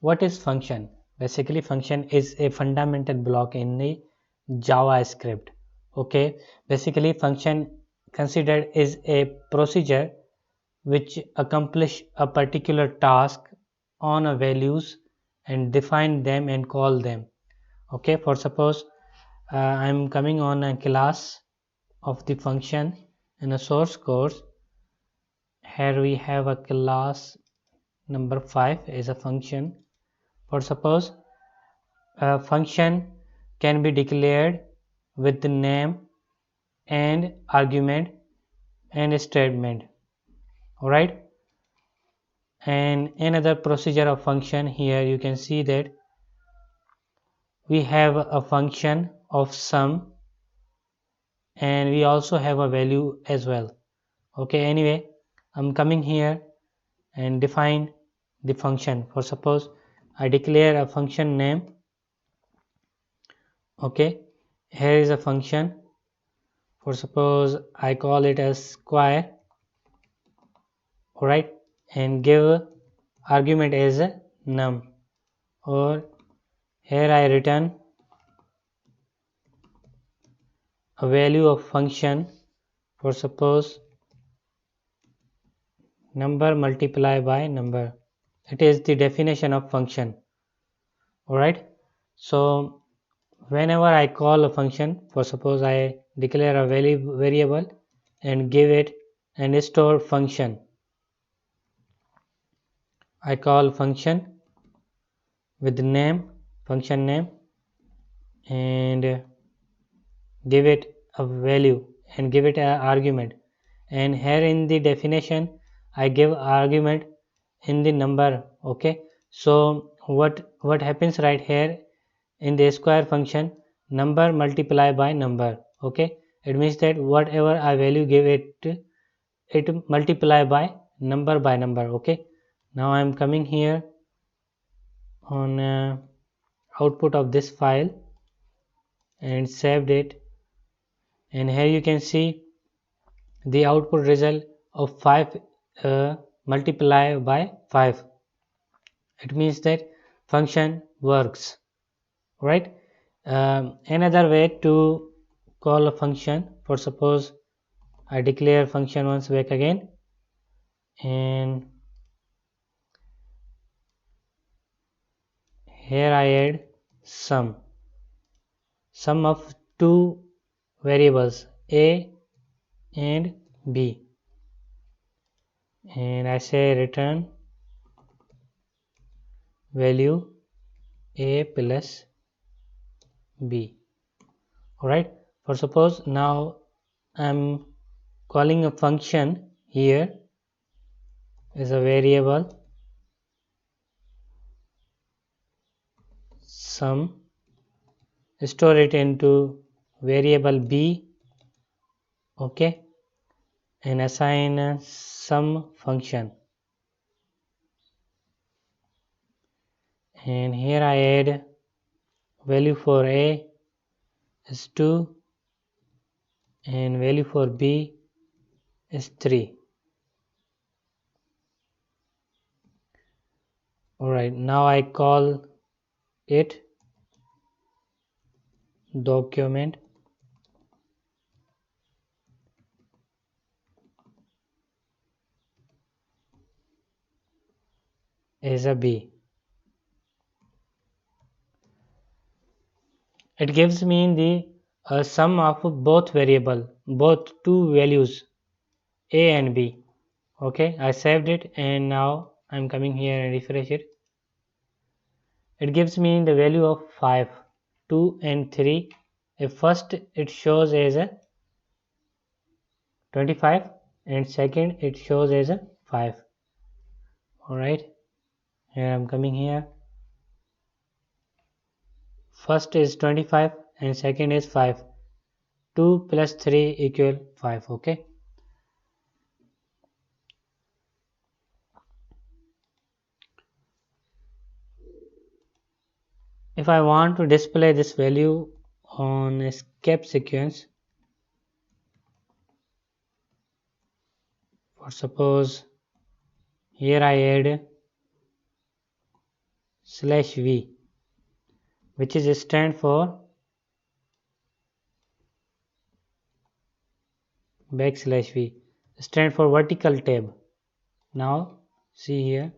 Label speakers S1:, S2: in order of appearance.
S1: What is function? Basically, function is a fundamental block in the JavaScript. Okay, basically, function considered is a procedure which accomplish a particular task on a values and define them and call them. Okay, for suppose I'm coming on a class of the function in a source course. Here we have a class number 5 is a function. For suppose a function can be declared with the name and argument and a statement. Alright, and another procedure of function, here you can see that we have a function of sum and we also have a value as well. Okay, anyway, I'm coming here and define the function. For suppose I declare a function name. Okay, here is a function. For suppose I call it as square. Alright, and give argument as a num, or here I return a value of function. For suppose number multiply by number. It is the definition of function. Alright, so whenever I call a function, for suppose I declare a variable and give it and store function. I call function with the name, function name, and give it a value and give it an argument, and here in the definition I give argument in the number. Okay, so what happens right here in the square function, number multiply by number. Okay, it means that whatever I value give it multiply by number. Okay, now I am coming here on output of this file and saved it, and here you can see the output result of 5 multiply by 5. It means that function works, right? Another way to call a function, for suppose I declare function once back again, and here I add sum of two variables a and b, and I say return value a plus b. Alright, for suppose now I'm calling a function here is a variable sum, store it into variable b. Okay, and assign a sum function, and here I add value for a is 2 and value for b is 3. Alright, now I call it document as a b. It gives me the sum of both two values a and b. Okay, I saved it, and now I'm coming here and refresh it. It gives me the value of 5, 2 and 3. If first it shows as a 25 and second it shows as a 5. Alright, here I'm coming here. First is 25 and second is 5. 2 plus 3 equal 5. Okay, if I want to display this value on a skip sequence, for suppose here I add slash v, which is stand for backslash v, stand for vertical tab. Now see here,